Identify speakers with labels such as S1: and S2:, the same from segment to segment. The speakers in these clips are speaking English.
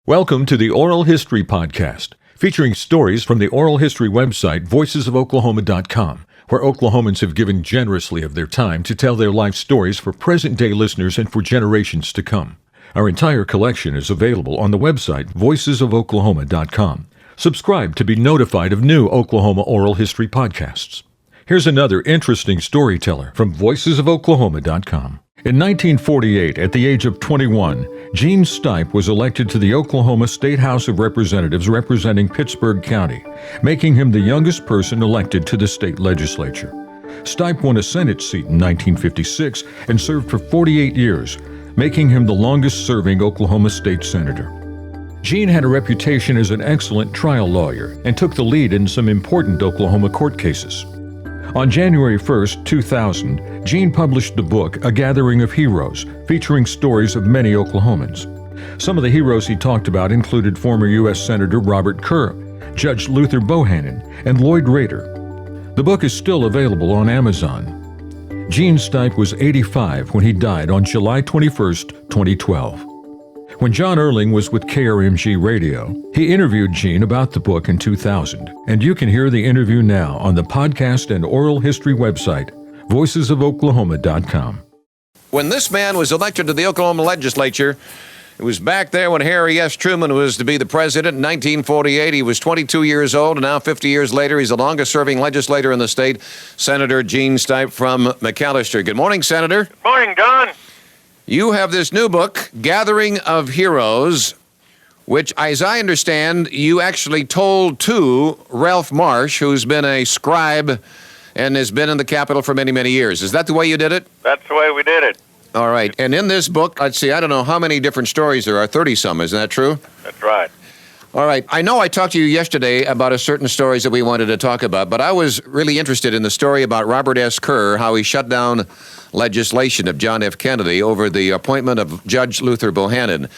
S1: Welcome to the Oral History Podcast, featuring stories from the oral history website voicesofoklahoma.com, where Oklahomans have given generously of their time to tell their life stories for present-day listeners and for generations to come. Our entire collection is available on the website voicesofoklahoma.com. Subscribe to be notified of new Oklahoma oral history podcasts. Here's another interesting storyteller from voicesofoklahoma.com. In 1948, at the age of 21, Gene Stipe was elected to the Oklahoma State House of Representatives representing Pittsburgh County, making him the youngest person elected to the state legislature. Stipe won a Senate seat in 1956 and served for 48 years, making him the longest-serving Oklahoma state senator. Gene had a reputation as an excellent trial lawyer and took the lead in some important Oklahoma court cases. On January 1, 2000, Gene published the book, A Gathering of Heroes, featuring stories of many Oklahomans. Some of the heroes he talked about included former U.S. Senator Robert Kerr, Judge Luther Bohannon, and Lloyd Rader. The book is still available on Amazon. Gene Stipe was 85 when he died on July 21, 2012. When John Erling was with KRMG Radio, he interviewed Gene about the book in 2000, and you can hear the interview now on the podcast and oral history website, voicesofoklahoma.com.
S2: When this man was elected to the Oklahoma legislature, it was back there when Harry S. Truman was to be the president in 1948. He was 22 years old, and now 50 years later, he's the longest-serving legislator in the state, Senator Gene Stipe from McAllister. Good morning, Senator.
S3: Good morning, John.
S2: You have this new book, Gathering of Heroes, which, as I understand, you actually told to Ralph Marsh, who's been a scribe and has been in the Capitol for many, many years. Is that the way you did it?
S3: That's the way we did it.
S2: All right. And in this book, let's see, I don't know how many different stories there are, 30-some, isn't that true?
S3: That's right.
S2: All right. I know I talked to you yesterday about a certain stories that we wanted to talk about, but I was really interested in the story about Robert S. Kerr, how he shut down legislation of John F. Kennedy over the appointment of Judge Luther Bohannon.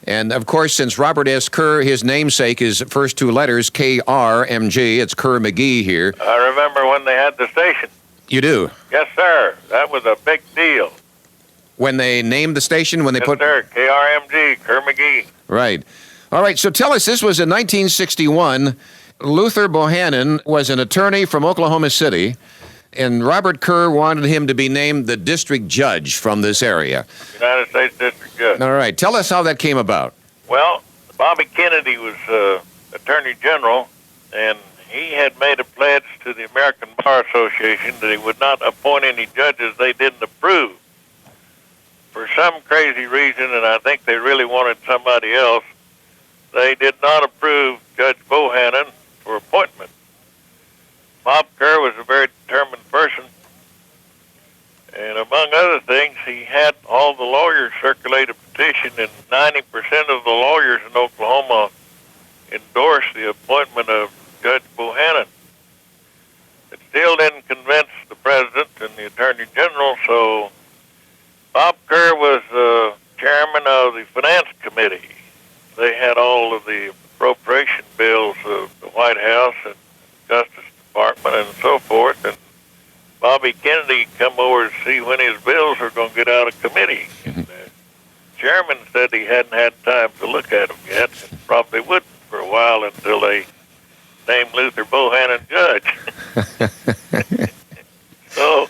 S2: And, of course, since Robert S. Kerr, his namesake is first two letters, K-R-M-G, it's Kerr-McGee here.
S3: I remember when they had the station.
S2: You do?
S3: Yes, sir. That was a big deal.
S2: When they named the station, when they
S3: Yes,
S2: put...
S3: sir. K-R-M-G, Kerr-McGee.
S2: Right. All right, so tell us, this was in 1961. Luther Bohannon was an attorney from Oklahoma City, and Robert Kerr wanted him to be named the district judge from this area.
S3: United States District Judge.
S2: All right, tell us how that came about.
S3: Well, Bobby Kennedy was Attorney General, and he had made a pledge to the American Bar Association that he would not appoint any judges they didn't approve. For some crazy reason, and I think they really wanted somebody else, they did not approve Judge Bohannon for appointment. Bob Kerr was a very determined person, and among other things, he had all the lawyers circulate a petition, and 90% of the lawyers in Oklahoma endorsed the appointment of Judge Bohannon. It still didn't convince the president and the attorney general, so Bob Kerr was chairman of the Finance Committee. They had all of the appropriation bills of the White House and Justice Department and so forth, and Bobby Kennedy come over to see when his bills are going to get out of committee. And the chairman said he hadn't had time to look at them yet, and probably wouldn't for a while until they named Luther Bohannon judge. So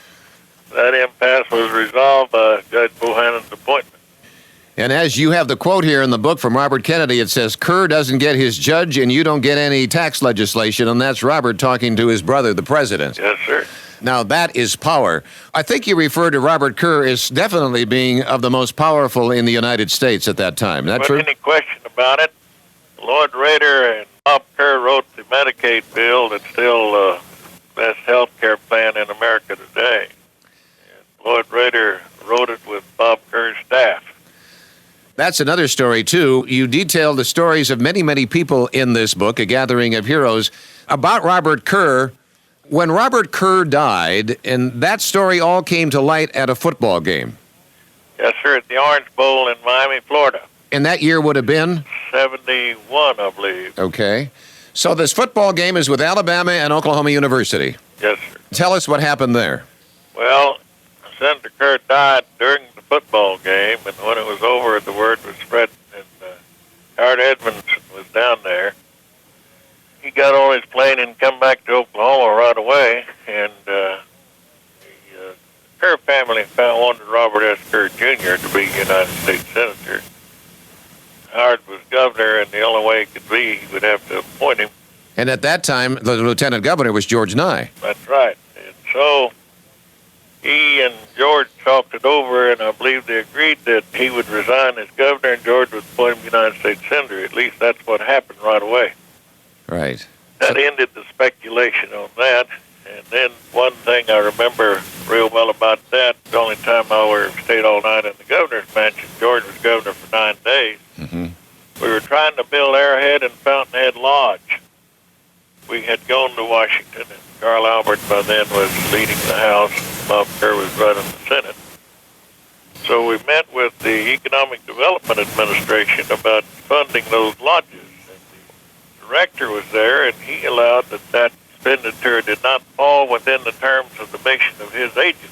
S3: that impasse was resolved by Judge Bohannon's appointment.
S2: And as you have the quote here in the book from Robert Kennedy, it says, Kerr doesn't get his judge and you don't get any tax legislation, and that's Robert talking to his brother, the president.
S3: Yes, sir.
S2: Now, that is power. I think you refer to Robert Kerr as definitely being of the most powerful in the United States at that time. Is that true?
S3: Without any question about it. Lloyd Rader and Bob Kerr wrote the Medicaid bill that's still the best health care plan in America today. And Lloyd Rader wrote it with Bob Kerr's staff.
S2: That's another story, too. You detail the stories of many, many people in this book, A Gathering of Heroes, about Robert Kerr. When Robert Kerr died, and that story all came to light at a football game.
S3: Yes, sir, at the Orange Bowl in Miami, Florida.
S2: And that year would have been?
S3: 71, I believe.
S2: Okay. So this football game is with Alabama and Oklahoma University.
S3: Yes, sir.
S2: Tell us what happened there.
S3: Well, Senator Kerr died during the football game, and when it was over, the word was spread in Howard Edmondson was down there. He got on his plane and come back to Oklahoma right away, and the Kerr family wanted Robert S. Kerr Jr. to be United States Senator. Howard was governor, and the only way it could be, he would have to appoint him.
S2: And at that time, the lieutenant governor was George Nye.
S3: That's right. And so he and George talked it over, and I believe they agreed that he would resign as governor and George would appoint him United States Senator. At least that's what happened right away.
S2: Right.
S3: That ended the speculation on that. And then one thing I remember real well about that, the only time I stayed all night in the governor's mansion, George was governor for 9 days.
S2: Mm-hmm.
S3: We were trying to build Arrowhead and Fountainhead Lodge. We had gone to Washington, and Carl Albert by then was leading the House. Bob Kerr was running the Senate. So we met with the Economic Development Administration about funding those lodges. And the director was there, and he allowed that expenditure did not fall within the terms of the mission of his agency.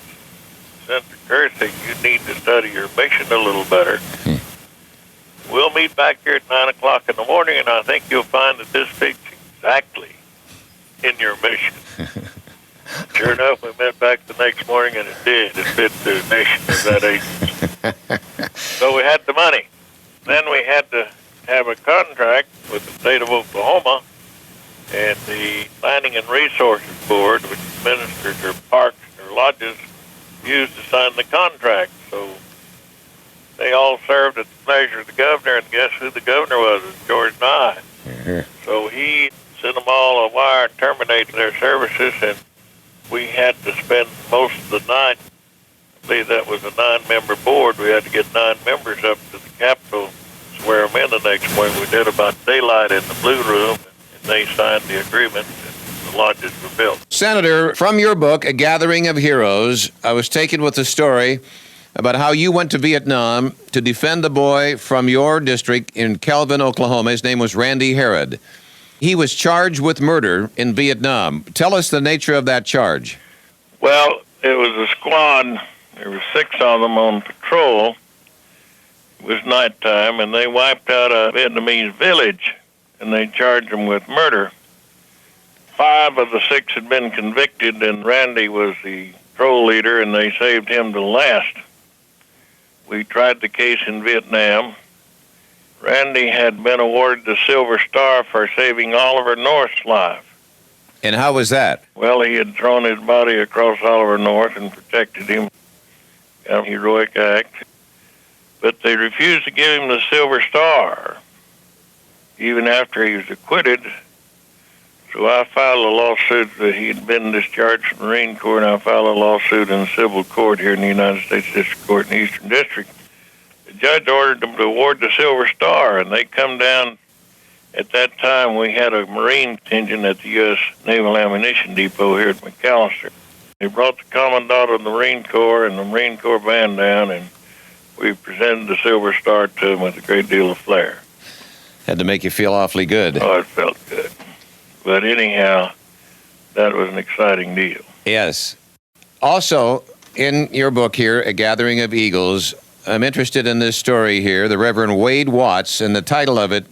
S3: Senator Kerr said, you need to study your mission a little better. We'll meet back here at 9 o'clock in the morning, and I think you'll find that this fits exactly in your mission. Sure enough, we met back the next morning, and it did. It fit the mission of that agency. So we had the money. Then we had to have a contract with the state of Oklahoma and the Planning and Resources Board, which administers their parks or lodges, used to sign the contract. So they all served at the pleasure of the governor, and guess who the governor was? It was George Nye.
S2: Mm-hmm.
S3: So he sent them all a wire terminating their services, and we had to spend most of the night. I believe that was a 9-member board. We had to get 9 members up to the Capitol, swear them in the next morning. We did about daylight in the Blue Room, and they signed the agreement, and the lodges were built.
S2: Senator, from your book, A Gathering of Heroes, I was taken with the story about how you went to Vietnam to defend the boy from your district in Kelvin, Oklahoma. His name was Randy Herod. He was charged with murder in Vietnam. Tell us the nature of that charge.
S3: Well, it was a squad. There were 6 of them on patrol. It was nighttime, and they wiped out a Vietnamese village, and they charged them with murder. 5 of the 6 had been convicted, and Randy was the patrol leader, and they saved him to last. We tried the case in Vietnam. Randy had been awarded the Silver Star for saving Oliver North's life.
S2: And how was that?
S3: Well, he had thrown his body across Oliver North and protected him. A heroic act. But they refused to give him the Silver Star, even after he was acquitted. So I filed a lawsuit that he had been discharged from the Marine Corps, and I filed a lawsuit in civil court here in the United States District Court in the Eastern District. The judge ordered them to award the Silver Star, and they come down. At that time, we had a Marine contingent at the U.S. Naval Ammunition Depot here at McAllister. They brought the Commandant of the Marine Corps and the Marine Corps band down, and we presented the Silver Star to him with a great deal of flair.
S2: Had to make you feel awfully good.
S3: Oh, it felt good. But anyhow, that was an exciting deal.
S2: Yes. Also, in your book here, A Gathering of Eagles, I'm interested in this story here, the Reverend Wade Watts, and the title of it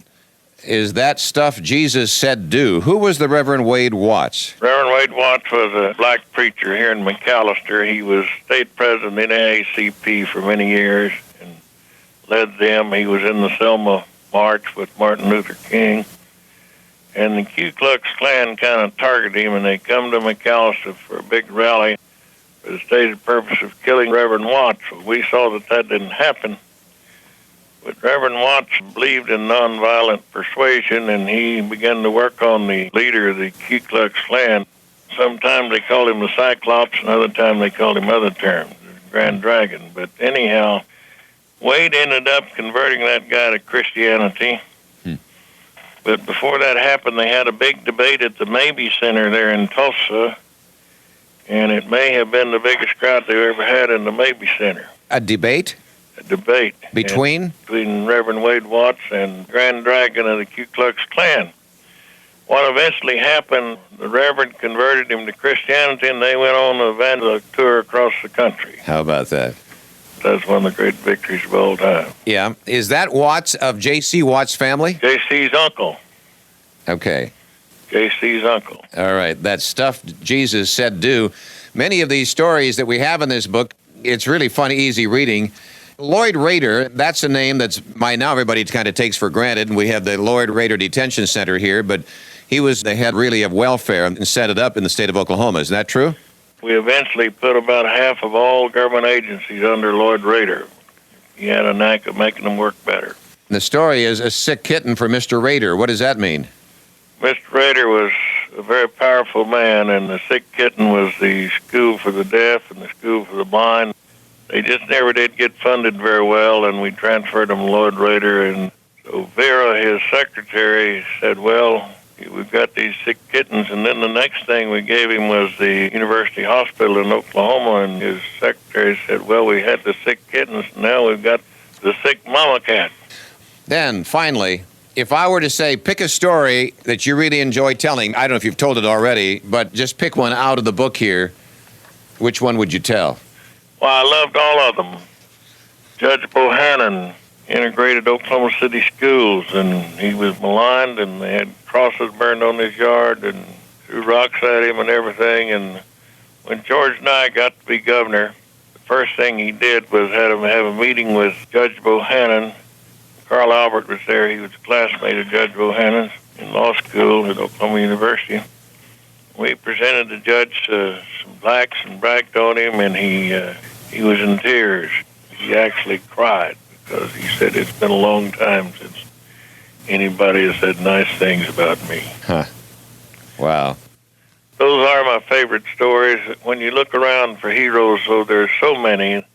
S2: is That Stuff Jesus Said Do. Who was the Reverend Wade Watts?
S3: Reverend Wade Watts was a black preacher here in McAllister. He was state president of the NAACP for many years and led them. He was in the Selma March with Martin Luther King. And the Ku Klux Klan kind of targeted him, and they come to McAllister for a big rally for the stated purpose of killing Reverend Watts. Well, we saw that didn't happen. But Reverend Watts believed in nonviolent persuasion, and he began to work on the leader of the Ku Klux Klan. Sometimes they called him the Cyclops, and other times they called him other terms, the Grand Dragon. But anyhow, Wade ended up converting that guy to Christianity. But before that happened, they had a big debate at the Mabee Center there in Tulsa, and it may have been the biggest crowd they ever had in the Mabee Center.
S2: A debate?
S3: A debate.
S2: Between
S3: Reverend Wade Watts and Grand Dragon of the Ku Klux Klan. What eventually happened, the Reverend converted him to Christianity, and they went on an evangelistic tour across the country.
S2: How about that?
S3: That's one of the great victories of all time.
S2: Yeah. Is that Watts of J.C. Watts' family?
S3: J.C.'s uncle.
S2: Okay.
S3: J.C.'s uncle.
S2: All right. That stuff Jesus said do. Many of these stories that we have in this book, it's really fun, easy reading. Lloyd Rader, that's a name that's by now everybody kind of takes for granted, and we have the Lloyd Rader Detention Center here, but he was the head really of welfare and set it up in the state of Oklahoma. Is that true?
S3: We eventually put about half of all government agencies under Lloyd Rader. He had a knack of making them work better.
S2: The story is a sick kitten for Mr. Rader. What does that mean?
S3: Mr. Rader was a very powerful man, and the sick kitten was the school for the deaf and the school for the blind. They just never did get funded very well, and we transferred them to Lloyd Rader. And so Vera, his secretary, said, well, we've got these sick kittens. And then the next thing we gave him was the University Hospital in Oklahoma, and his secretary said, well, we had the sick kittens, and now we've got the sick mama cat.
S2: Then, finally, if I were to say pick a story that you really enjoy telling, I don't know if you've told it already, but just pick one out of the book here, which one would you tell?
S3: Well, I loved all of them. Judge Bohannon integrated Oklahoma City schools, and he was maligned, and they had crosses burned on his yard and threw rocks at him and everything. And when George and I got to be governor, the first thing he did was have a meeting with Judge Bohannon. Carl Albert was there. He was a classmate of Judge Bohannon's in law school at Oklahoma University. We presented the judge some plaques and bragged on him, and he was in tears. He actually cried because he said it's been a long time since anybody has said nice things about me.
S2: Huh. Wow.
S3: Those are my favorite stories. When you look around for heroes, so there's so many,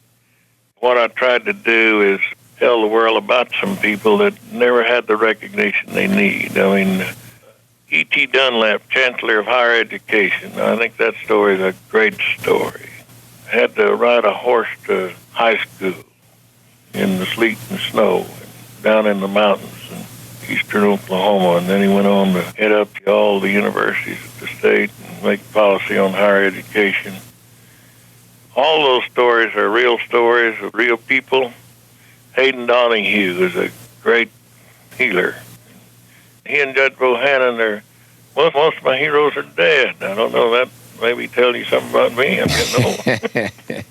S3: what I tried to do is tell the world about some people that never had the recognition they need. I mean, E.T. Dunlap, Chancellor of Higher Education, I think that story is a great story. Had to ride a horse to high school in the sleet and snow down in the mountains in eastern Oklahoma, and then he went on to head up to all the universities of the state and make policy on higher education. All those stories are real stories of real people. Hayden Donahue is a great healer. He and Judge Bohannon most of my heroes are dead. I don't know, that maybe tell you something about me. I'm getting old.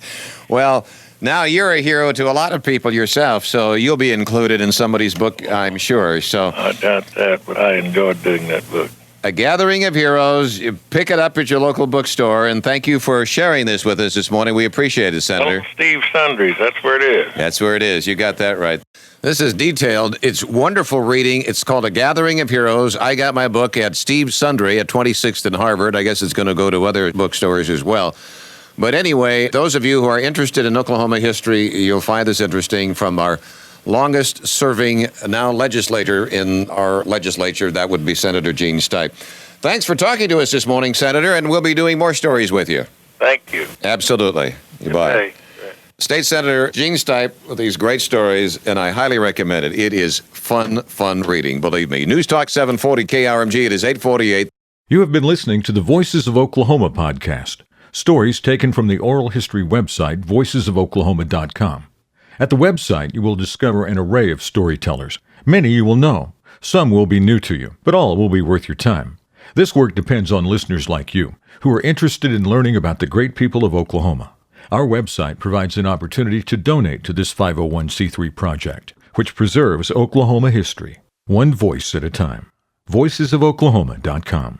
S2: Well, now you're a hero to a lot of people yourself, so you'll be included in somebody's book, I'm sure. So
S3: I doubt that, but I enjoyed doing that book.
S2: A Gathering of Heroes. You pick it up at your local bookstore, and thank you for sharing this with us this morning. We appreciate it, Senator.
S3: Oh, Steve Sundry's, that's where it is.
S2: That's where it is. You got that right. This is detailed. It's wonderful reading. It's called A Gathering of Heroes. I got my book at Steve Sundry at 26th and Harvard. I guess it's going to go to other bookstores as well. But anyway, those of you who are interested in Oklahoma history, you'll find this interesting from our longest-serving now legislator in our legislature. That would be Senator Gene Stipe. Thanks for talking to us this morning, Senator, and we'll be doing more stories with you.
S3: Thank you.
S2: Absolutely. Goodbye.
S3: Hey.
S2: State Senator Gene Stipe with these great stories, and I highly recommend it. It is fun reading, believe me. News Talk 740 KRMG, it is 8:48.
S1: You have been listening to the Voices of Oklahoma podcast. Stories taken from the oral history website, voicesofoklahoma.com. At the website, you will discover an array of storytellers. Many you will know. Some will be new to you, but all will be worth your time. This work depends on listeners like you, who are interested in learning about the great people of Oklahoma. Our website provides an opportunity to donate to this 501c3 project, which preserves Oklahoma history, one voice at a time. voicesofoklahoma.com.